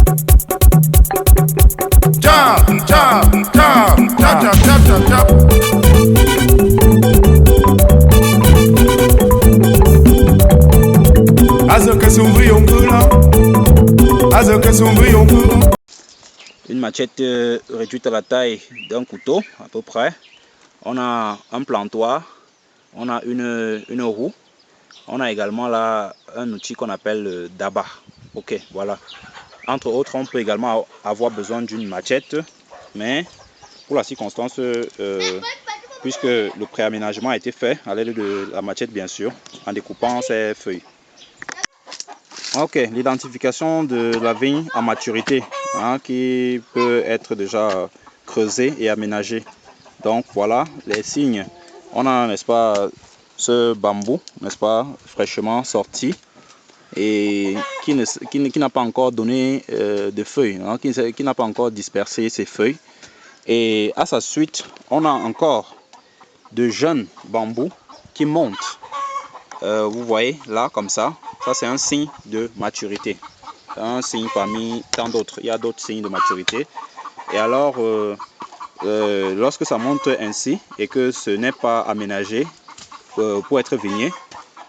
Chop, chop, chop, chop, chop, chop, chop, chop. Azoka sombri on peut là. Azoka sombri on peut. Une machette réduite à la taille d'un couteau à peu près. On a un plantoir, on a une roue, on a également là un outil qu'on appelle le daba. Ok, voilà. Entre autres, on peut également avoir besoin d'une machette, mais pour la circonstance, puisque le préaménagement a été fait à l'aide de la machette bien sûr, en découpant ces feuilles. Ok, l'identification de la vigne à maturité, hein, qui peut être déjà creusée et aménagée. Donc voilà les signes. On a, n'est-ce pas, ce bambou, n'est-ce pas, fraîchement sorti et qui n'a pas encore donné de feuilles, hein, qui n'a pas encore dispersé ses feuilles. Et à sa suite, on a encore de jeunes bambous qui montent. Vous voyez là comme ça c'est un signe de maturité. Un signe parmi tant d'autres. Il y a d'autres signes de maturité. Et alors, lorsque ça monte ainsi et que ce n'est pas aménagé pour être vigné,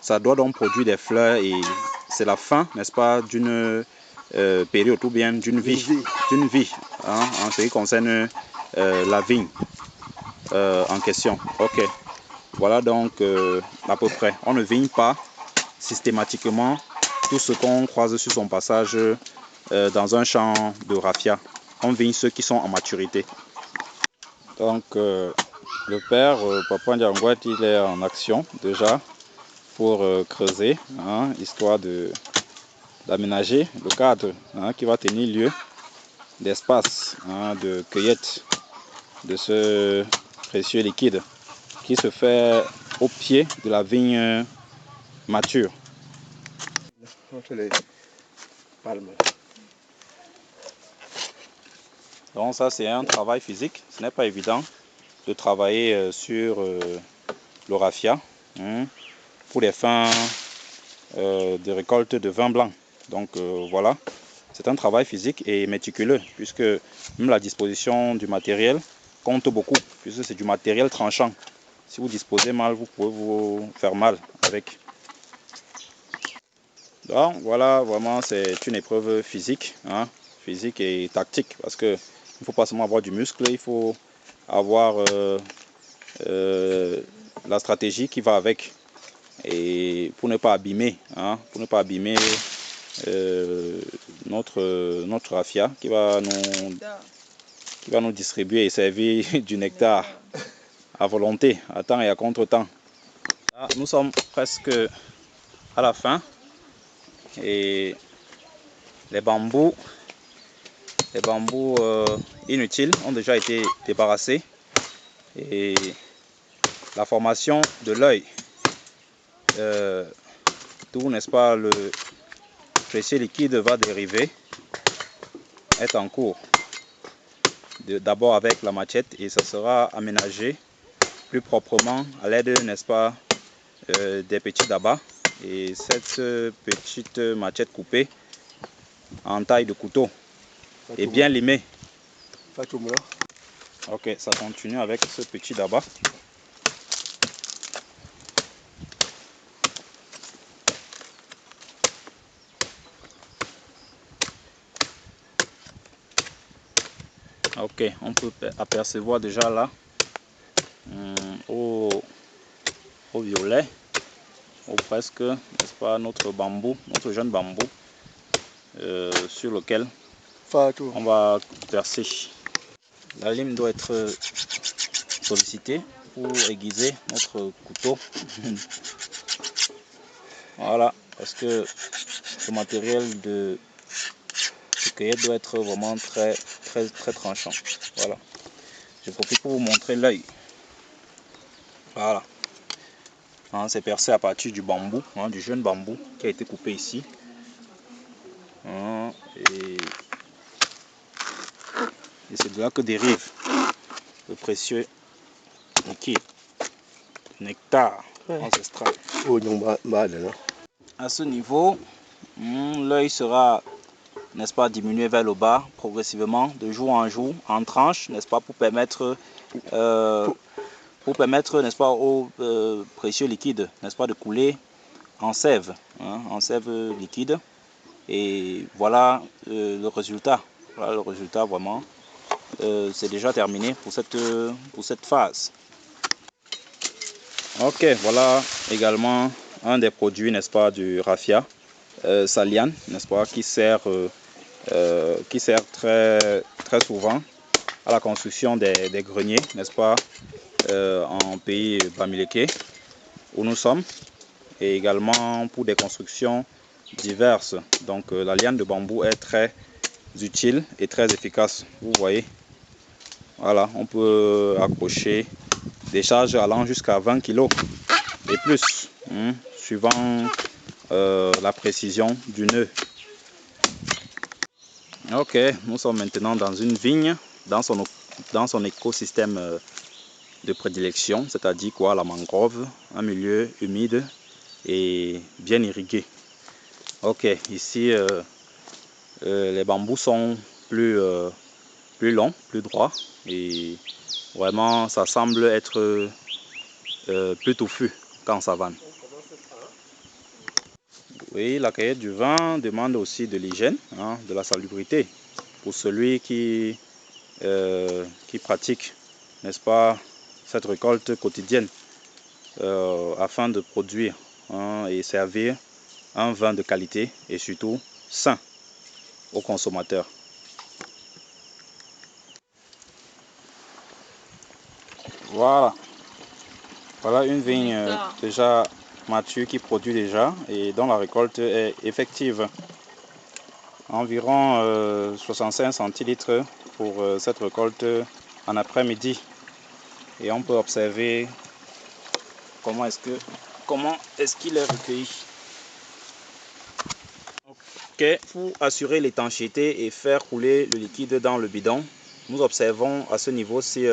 ça doit donc produire des fleurs et c'est la fin, n'est-ce pas, d'une période ou bien d'une vie, hein, en ce qui concerne la vigne en question. Ok, voilà donc à peu près. On ne vigne pas systématiquement tout ce qu'on croise sur son passage dans un champ de raffia. On vigne ceux qui sont en maturité. Donc le père Papa Ndiangwat, il est en action déjà pour creuser, hein, histoire d'aménager le cadre, hein, qui va tenir lieu d'espace, hein, de cueillette de ce précieux liquide qui se fait au pied de la vigne mature. Donc ça c'est un travail physique, ce n'est pas évident de travailler sur le raffia, hein, pour les fins de récolte de vin blanc. Donc voilà, c'est un travail physique et méticuleux puisque même la disposition du matériel compte beaucoup puisque c'est du matériel tranchant. Si vous disposez mal, vous pouvez vous faire mal avec. Donc voilà, vraiment c'est une épreuve physique, hein, physique et tactique parce que il ne faut pas seulement avoir du muscle, il faut avoir la stratégie qui va avec et pour ne pas abîmer, hein, pour ne pas abîmer notre raffia qui va nous distribuer et servir du nectar à volonté, à temps et à contre-temps. Nous sommes presque à la fin et les bambous inutiles ont déjà été débarrassés et la formation de l'œil, d'où, n'est-ce pas, le précieux liquide va dériver, est en cours. D'abord avec la machette et ça sera aménagé plus proprement à l'aide, n'est-ce pas, des petits dabas et cette petite machette coupée en taille de couteau et bien limée. Ok, ça continue avec ce petit daba. Ok, on peut apercevoir déjà là au violet, ou presque, n'est-ce pas, notre bambou, notre jeune bambou sur lequel on va percer. La lime doit être sollicitée pour aiguiser notre couteau. Voilà, parce que le matériel de cueillette doit être vraiment très tranchant. Voilà. Je profite pour vous montrer l'œil. Voilà. Hein, c'est percé à partir du bambou, hein, du jeune bambou qui a été coupé ici. Hein, et c'est de là que dérive le précieux liquide, le nectar ancestral. À ce niveau, l'œil sera n'est-ce pas, diminuer vers le bas progressivement, de jour en jour, en tranches, n'est-ce pas, pour permettre, n'est-ce pas, au précieux liquide, n'est-ce pas, de couler en sève, hein, en sève liquide. Et voilà le résultat. Voilà le résultat vraiment. C'est déjà terminé pour cette phase. Ok, voilà également un des produits, n'est-ce pas, du raffia, Salian, n'est-ce pas, qui sert très, très souvent à la construction des greniers, n'est-ce pas, en pays bamileke où nous sommes, et également pour des constructions diverses. Donc la liane de bambou est très utile et très efficace. Vous voyez, voilà, on peut accrocher des charges allant jusqu'à 20 kg et plus, suivant la précision du nœud. Ok, nous sommes maintenant dans une vigne, dans son écosystème de prédilection, c'est-à-dire quoi, la mangrove, un milieu humide et bien irrigué. Ok, ici les bambous sont plus longs, plus droits, et vraiment ça semble être plus touffu qu'en savane. Oui, la cueillette du vin demande aussi de l'hygiène, hein, de la salubrité pour celui qui pratique, n'est-ce pas, cette récolte quotidienne afin de produire, hein, et servir un vin de qualité et surtout sain aux consommateurs. Voilà, voilà une vigne déjà mature qui produit déjà et dont la récolte est effective. Environ 65 centilitres pour cette récolte en après-midi. Et on peut observer comment est-ce qu'il est recueilli. Ok, pour assurer l'étanchéité et faire couler le liquide dans le bidon, nous observons à ce niveau-ci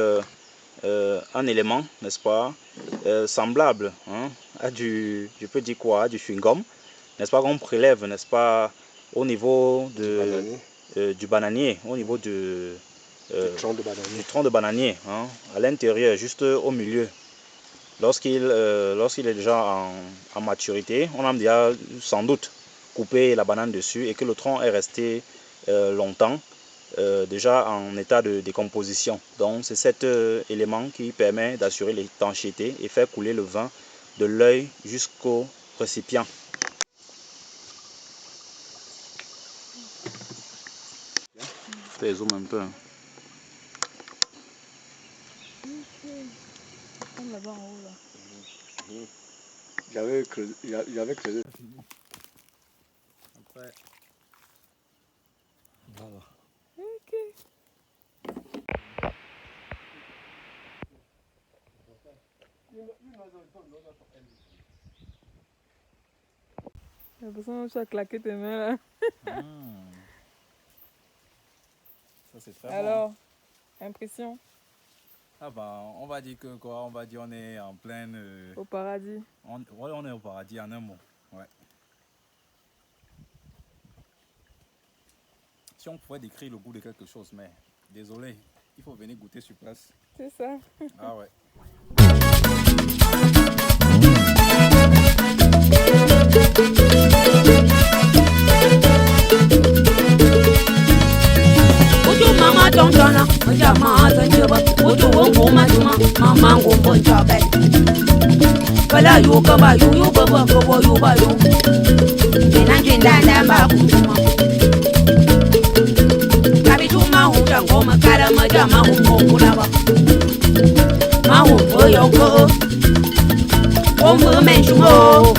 un élément, n'est-ce pas, semblable, hein, à du, je peux dire quoi, à du chewing-gum, n'est-ce pas, qu'on prélève, n'est-ce pas, au niveau du bananier, au niveau du tronc de bananier, hein, à l'intérieur, juste au milieu. Lorsqu'il est déjà en maturité, on a déjà sans doute coupé la banane dessus et que le tronc est resté longtemps déjà en état de décomposition. Donc c'est cet élément qui permet d'assurer l'étanchéité et faire couler le vin de l'œil jusqu'au récipient. Je zoome un peu. Comme là-bas en haut là. J'avais creusé. Après. Voilà. Ok. J'ai l'impression que tu as claqué tes mains là. Ça c'est très Alors, impression bon. Ah bah, on va dire que quoi, on va dire on est en pleine... au paradis. On est au paradis en un mot. Ouais. Si on pouvait décrire le goût de quelque chose, mais désolé, il faut venir goûter sur place. C'est ça. Ah ouais. Mama don't jana, mama zanjiba, utu wongo majuma, mama ngombo chabe. Kala yu kaba yu baba kobo yu ba yu. Ina jinda ndamba kutuma. Kabi tuma huja ngoma kara majama humo kulaba. Mahu boyoko. Wombo menjumo.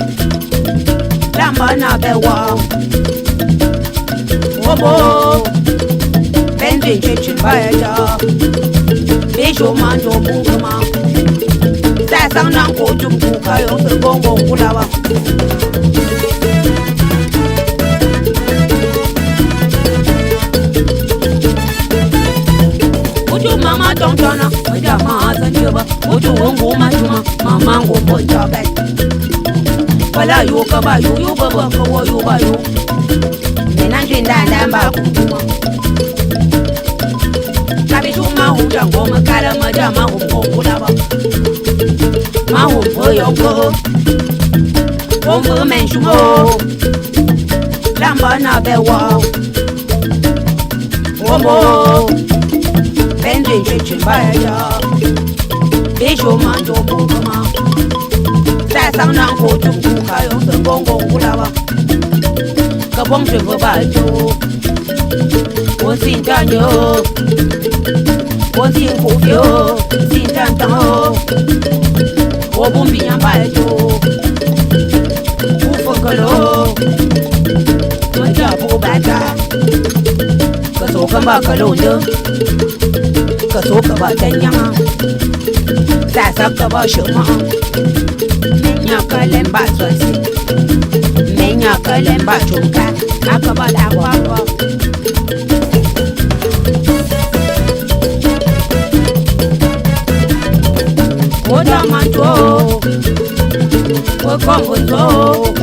Lamba na bewa. Wobo. Benji chichi fire, Bisho mando munguma. Sasa nango jumbuka yo bongo kulawa. Uju mama don't jana, uja mama zanjiba, uju wongo majuma, mama ngombo chabe. Wala yu kaba yu baba kowo yu ba yu. Mandindanda Bakuma. Kabituma Huja Goma Kalamaja Mahumbo Lava. Mahumbo Yongo. Wombo Menshumo. Lamba na Bewa. Wombo. Benji Chimbaya. Bisho Mando Bukama. Sasang Nang Hotum Kayo Bongo Gulawa. Kabong Chibajo. One sin Tanyo. One sin Kofio. Sin Tanto. Wobumbi Yambajo. Ufokalo. Jabu Bata. Kasoka Bakalondo. Kasoka Batanya. Sasaka Bashuma. Menya Lemba Swasi. Menya Lemba Chunka. Akabala Wapa. Oda Manto. Wakongo.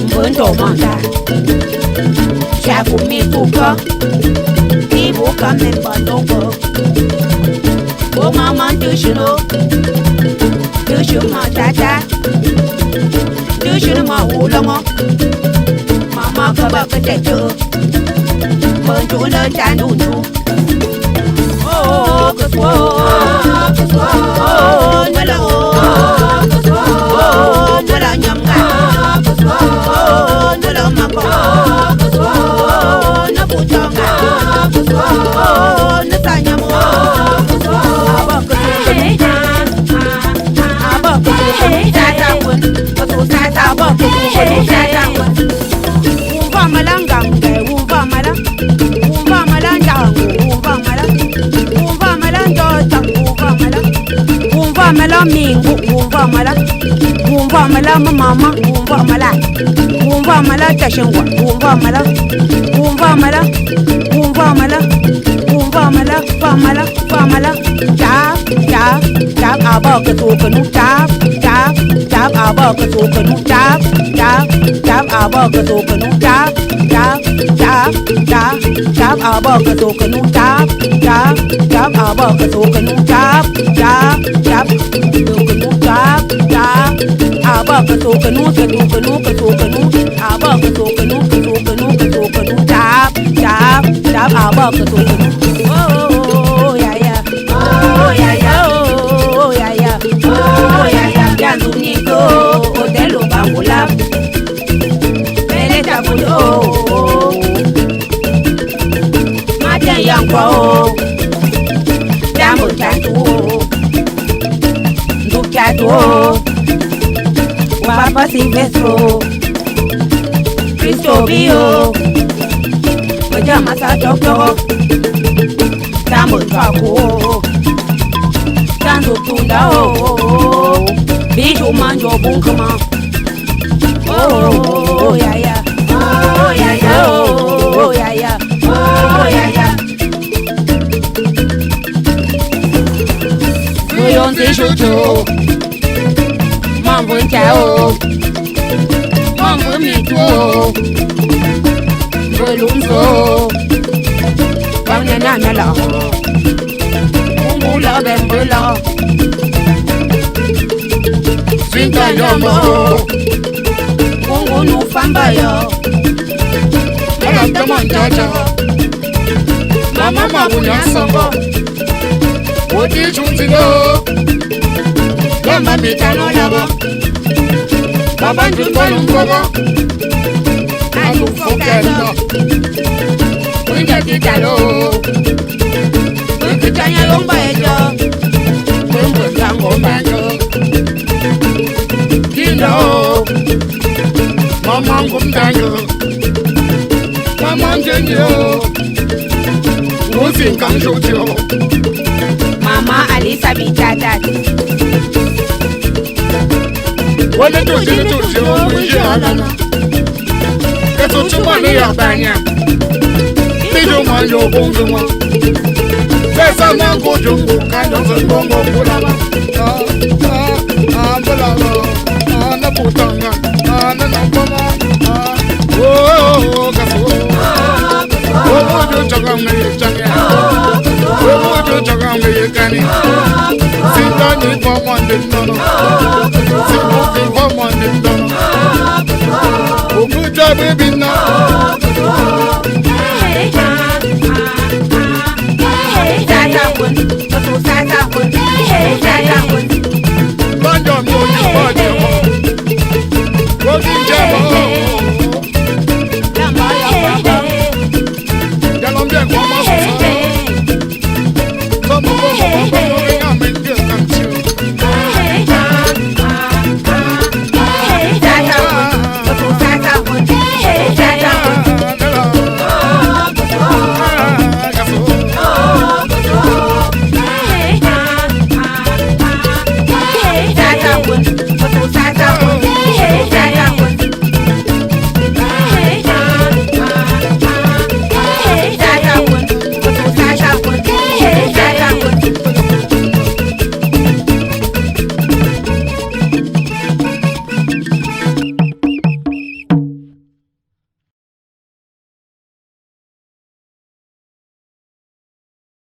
Mbondo Manda. Shafu Mituka. Ibuka Membandoko. Oh mama, do you know? Do you know Tata? Do you know my Ulama? Mama, come back at you. Montuna Tanunu. Oh, good one. Oh, no, oh, no, Yamga. Oh, no, Mako. Oh, no, Putonga. Oh, no, Tanyamo. Mala mingu umva mala mama umva mala tashengwa umva mala jab abaka tukanu jab abaka tukanu jab abaka tukanu jab abaka tukanu jab abaka tukanu abaka tukanu jab abaka tukanu oh yeah oh yeah yanzu niko odelo bangula beleta bulo maja yankwa jambo tatu ndukato Papa Silvestro Cristo Bio Majama sa Doctor Tambo Twako Tanto Tunda oh Biju Manjo Bunkama Oh yeah Oh yeah Oh yeah Oh yeah Goyon Tishucho Mambo Chao Mambo Mito Bolunzo Bangna Nala Mula Bembula Sinta Yombo Mungu Nufamba yo Mala Manjaja Mama Mabunya Songo Odi Chuntigo Gamba mitano lava Baba njutolo mkoba Alu fokendo Winja titalo Winkitanya lomba ejo Wimbo tango manjo Kino Mama ngumdanyo Mama njenyo Nguzi nkanjutyo Mama Alisa Bitadati Wale tuji mwenye alana Keto chuma ni ya banya Tijo manjo bongo mwa Pesa mango jungo Kanyo se bongo kulala Bulala Na putanga Na nampama Oh, kaso looking for money, no. Still looking for money, no. Oh, good job, baby, no.